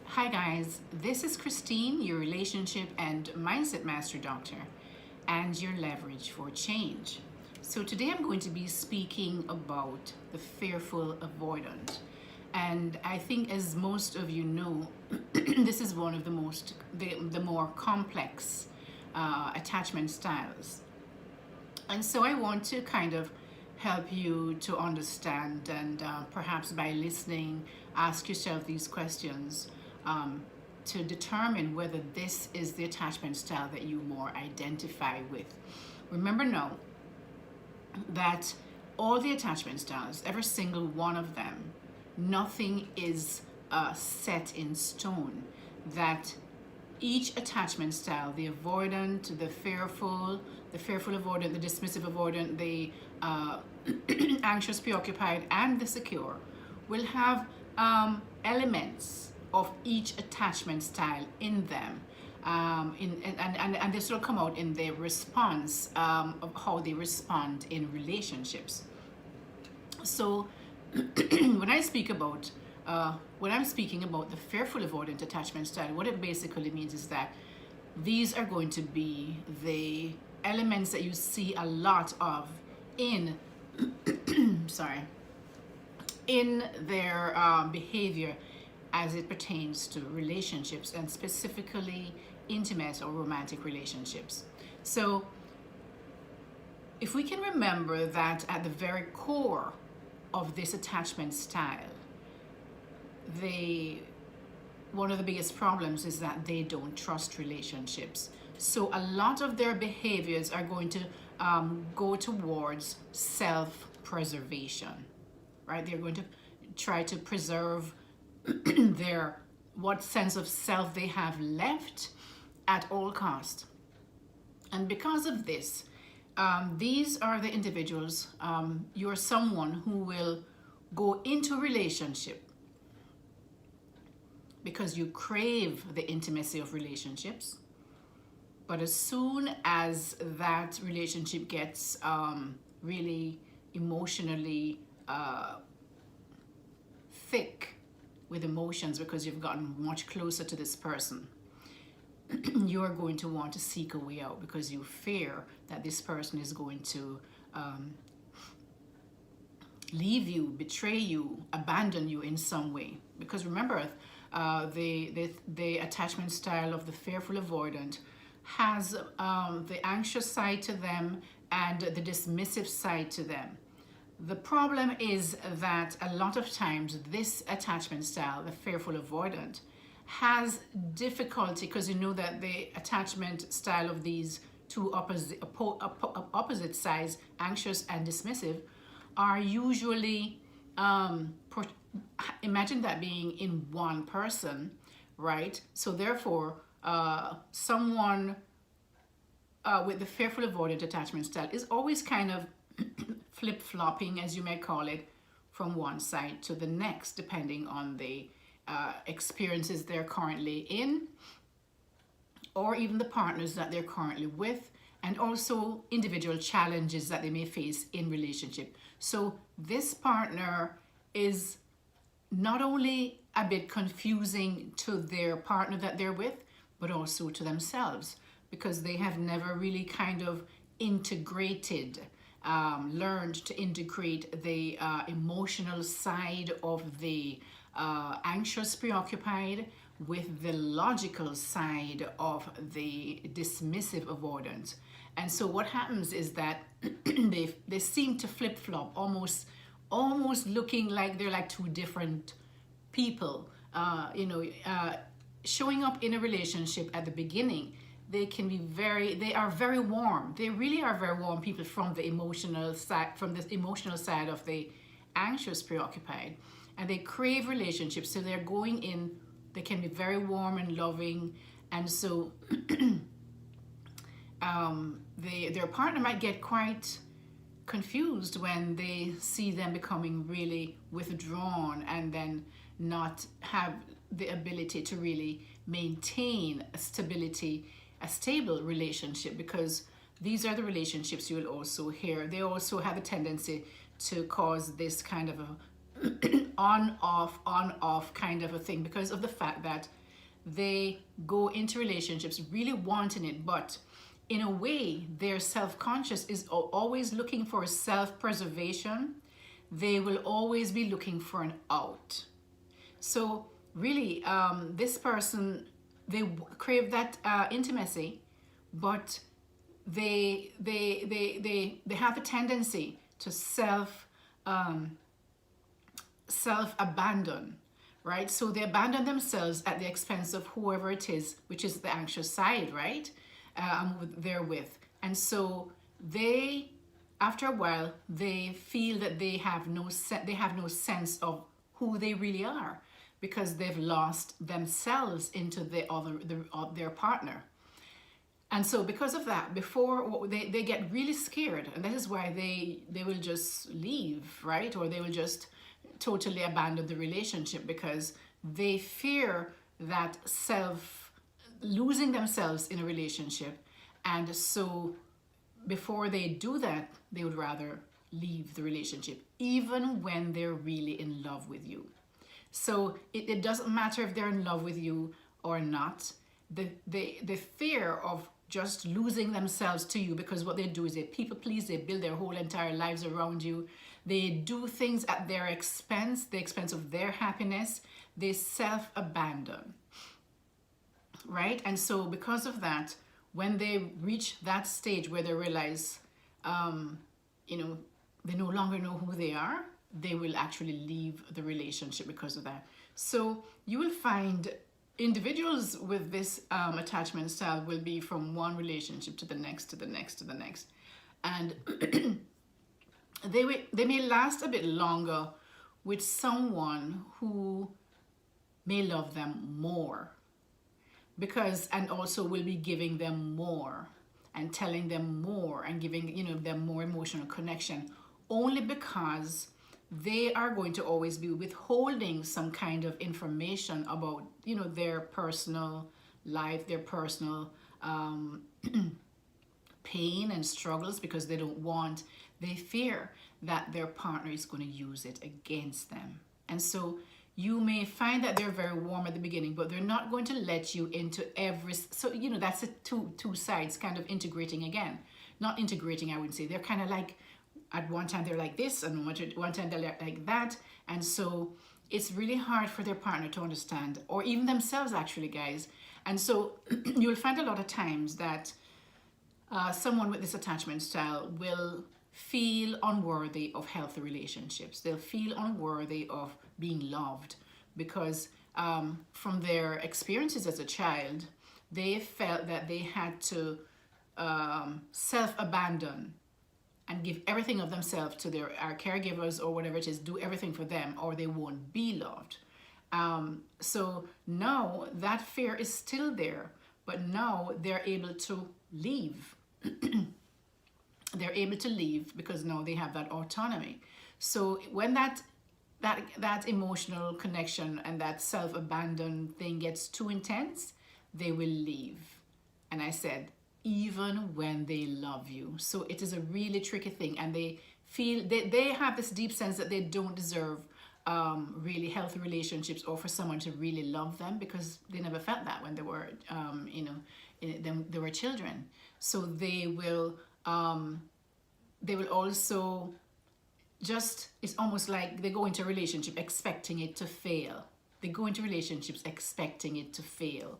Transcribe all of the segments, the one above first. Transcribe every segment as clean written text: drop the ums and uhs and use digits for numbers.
Hi guys, this is Christine, your relationship and mindset master doctor, and your leverage for change. So today I'm going to be speaking about the fearful avoidant. And I think, as most of you know, this is one of the more complex attachment styles. And so I want to kind of help you to understand, and perhaps by listening, ask yourself these questions to determine whether this is the attachment style that you more identify with. Remember now that all the attachment styles, every single one of them, nothing is set in stone. That each attachment style, the avoidant, the fearful avoidant, the dismissive avoidant, the anxious preoccupied, and the secure, will have elements of each attachment style in them. And this will come out in their response of how they respond in relationships. So when I'm speaking about the fearful avoidant attachment style, what it basically means is that these are going to be the elements that you see a lot of in in their behavior as it pertains to relationships, and specifically intimate or romantic relationships. So if we can remember that at the very core of this attachment style, one of the biggest problems is that they don't trust relationships. So a lot of their behaviors are going to go towards self-preservation, right? They're going to try to preserve what sense of self they have left at all cost. And because of this, these are the individuals. You're someone who will go into a relationship because you crave the intimacy of relationships. But as soon as that relationship gets really emotionally thick with emotions, because you've gotten much closer to this person, you're going to want to seek a way out because you fear that this person is going to leave you, betray you, abandon you in some way. Because remember, the attachment style of the fearful avoidant has the anxious side to them and the dismissive side to them. The problem is that a lot of times this attachment style, the fearful avoidant, has difficulty, because you know that the attachment style of these two opposite sides, anxious and dismissive, are usually, imagine that being in one person, right? So therefore, someone with the fearful avoidant attachment style is always kind of flip-flopping, as you may call it, from one side to the next, depending on the experiences they're currently in, or even the partners that they're currently with, and also individual challenges that they may face in relationship. So this partner is not only a bit confusing to their partner that they're with, but also to themselves, because they have never really kind of learned to integrate the emotional side of the anxious preoccupied with the logical side of the dismissive avoidant. And so what happens is that they seem to flip-flop, almost looking like they're like two different people. Showing up in a relationship at the beginning, they are very warm. They really are very warm people from the emotional side of the anxious preoccupied, and they crave relationships. So they're going in, they can be very warm and loving, and so their partner might get quite confused when they see them becoming really withdrawn and then not have the ability to really maintain a stable relationship, because these are the relationships you will also hear. They also have a tendency to cause this kind of on off kind of a thing, because of the fact that they go into relationships really wanting it, but in a way their self-conscious is always looking for self-preservation. They will always be looking for an out. So really, this person, they crave that intimacy, but they have a tendency to self abandon, right? So they abandon themselves at the expense of whoever it is, which is the anxious side, right? They're with, and so they, after a while, they feel that they have no sense of who they really are, because they've lost themselves into their partner. And so because of that, before they get really scared, and that is why they will just leave, right? Or they will just totally abandon the relationship, because they fear that losing themselves in a relationship. And so before they do that, they would rather leave the relationship, even when they're really in love with you. So it doesn't matter if they're in love with you or not. The fear of just losing themselves to you, because what they do is they people please, they build their whole entire lives around you. They do things at their expense, the expense of their happiness. They self-abandon, right? And so because of that, when they reach that stage where they realize, they no longer know who they are, they will actually leave the relationship because of that. So you will find individuals with this attachment style will be from one relationship to the next, to the next, to the next. And they may last a bit longer with someone who may love them more, and also will be giving them more and telling them more and giving them more emotional connection, only because they are going to always be withholding some kind of information about their personal life, their personal pain and struggles, because they fear that their partner is going to use it against them. And so you may find that they're very warm at the beginning, but they're not going to let you into so that's the two sides kind of integrating again. Not integrating, I wouldn't say. They're kind of like, at one time they're like this, and one time they're like that. And so it's really hard for their partner to understand, or even themselves actually, guys. And so you'll find a lot of times that someone with this attachment style will feel unworthy of healthy relationships. They'll feel unworthy of being loved, because from their experiences as a child, they felt that they had to self-abandon and give everything of themselves to our caregivers or whatever it is, do everything for them, or they won't be loved. So now that fear is still there, but now they're able to leave. They're able to leave because now they have that autonomy. So when that emotional connection and that self-abandon thing gets too intense, they will leave. And I said, even when they love you. So it is a really tricky thing, and they feel they have this deep sense that they don't deserve really healthy relationships, or for someone to really love them, because they never felt that when they were they were children. So they will also just, it's almost like they go into a relationship expecting it to fail. They go into relationships expecting it to fail,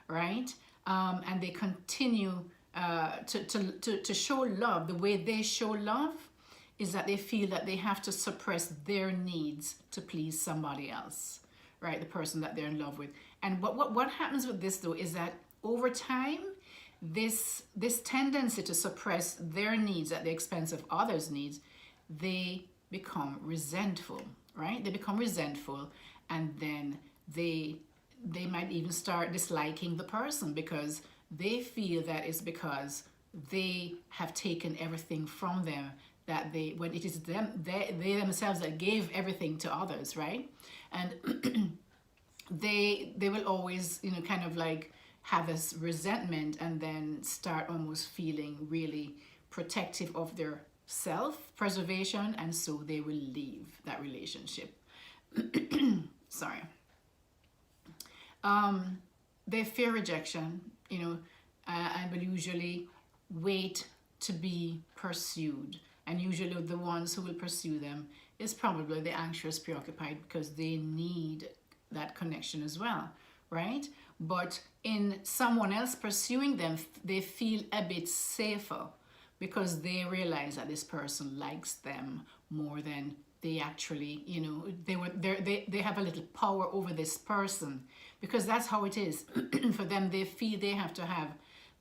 right? And they continue to show love. The way they show love is that they feel that they have to suppress their needs to please somebody else, right? The person that they're in love with. And what happens with this, though, is that over time, this tendency to suppress their needs at the expense of others' needs, they become resentful, right? They become resentful, and then they might even start disliking the person, because they feel that it's because they have taken everything from them, when it is they themselves that gave everything to others, right? And they will always kind of like have this resentment, and then start almost feeling really protective of their self-preservation, and so they will leave that relationship. sorry, they fear rejection, you know, and will usually wait to be pursued. And usually the ones who will pursue them is probably the anxious, preoccupied, because they need that connection as well, right? But in someone else pursuing them, they feel a bit safer because they realize that this person likes them more than they actually, you know, they have a little power over this person, because that's how it is. For them, they feel they have to have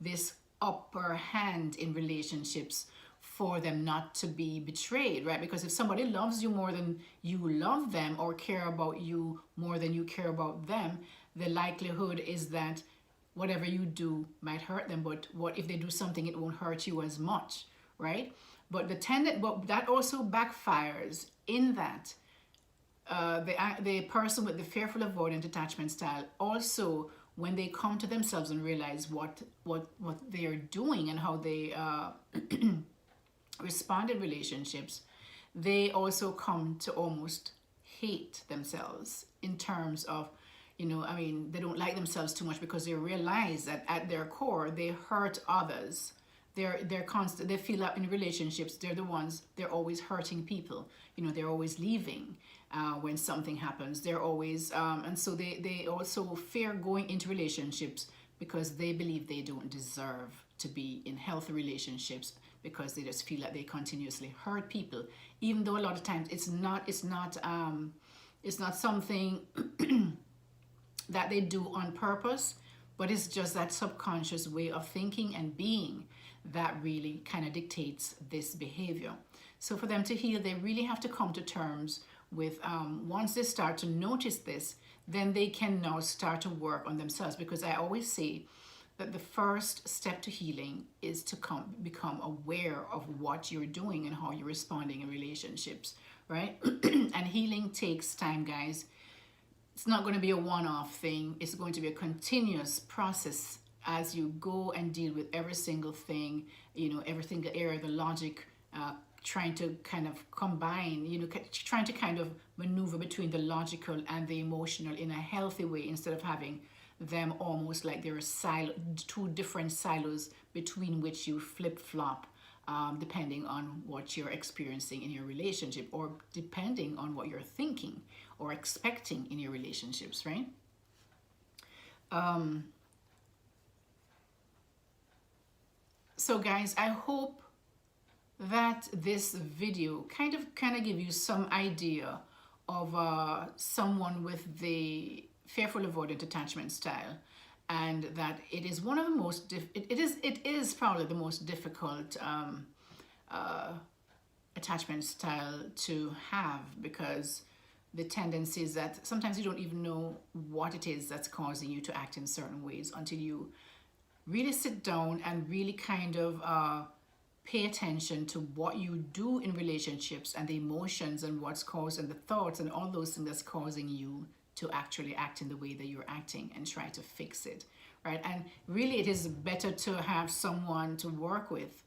this upper hand in relationships for them not to be betrayed, right? Because if somebody loves you more than you love them, or care about you more than you care about them, the likelihood is that whatever you do might hurt them, but what if they do something, it won't hurt you as much, right? But but that also backfires in that the person with the fearful avoidant attachment style also, when they come to themselves and realize what they are doing and how they respond in relationships, they also come to almost hate themselves, in terms of, you know, I mean, they don't like themselves too much because they realize that at their core they hurt others. They're constant. They feel that in relationships they're always hurting people. You know, they're always leaving when something happens. They're always and so they also fear going into relationships because they believe they don't deserve to be in healthy relationships, because they just feel like they continuously hurt people, even though a lot of times it's not something that they do on purpose, but it's just that subconscious way of thinking and being that really kind of dictates this behavior. So for them to heal, they really have to come to terms with, once they start to notice this, then they can now start to work on themselves. Because I always say that the first step to healing is to become aware of what you're doing and how you're responding in relationships, right? And healing takes time, guys. It's not going to be a one-off thing. It's going to be a continuous process as you go and deal with every single thing, you know, every single area, the logic, trying to kind of combine, you know, trying to kind of maneuver between the logical and the emotional in a healthy way, instead of having them almost like they're two different silos between which you flip-flop, depending on what you're experiencing in your relationship, or depending on what you're thinking or expecting in your relationships, right? So guys, I hope that this video kind of give you some idea of someone with the fearful avoidant attachment style, and that it is one of the most it is probably the most difficult attachment style to have, because the tendency is that sometimes you don't even know what it is that's causing you to act in certain ways until you really sit down and really kind of pay attention to what you do in relationships, and the emotions, and what's causing the thoughts, and all those things that's causing you to actually act in the way that you're acting, and try to fix it, right? And really, it is better to have someone to work with,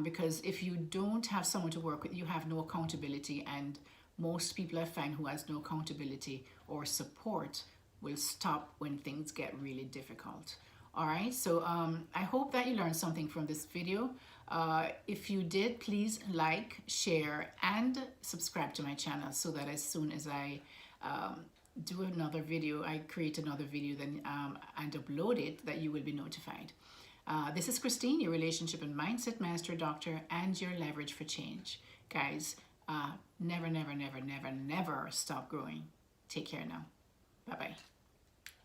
because if you don't have someone to work with, you have no accountability, and most people I find who has no accountability or support will stop when things get really difficult. All right, so I hope that you learned something from this video. If you did, please like, share, and subscribe to my channel, so that as soon as I do another video, I create another video, then and upload it, that you will be notified. This is Christine, your relationship and mindset master doctor, and your leverage for change. Guys, never, never, never, never, never stop growing. Take care now. Bye-bye.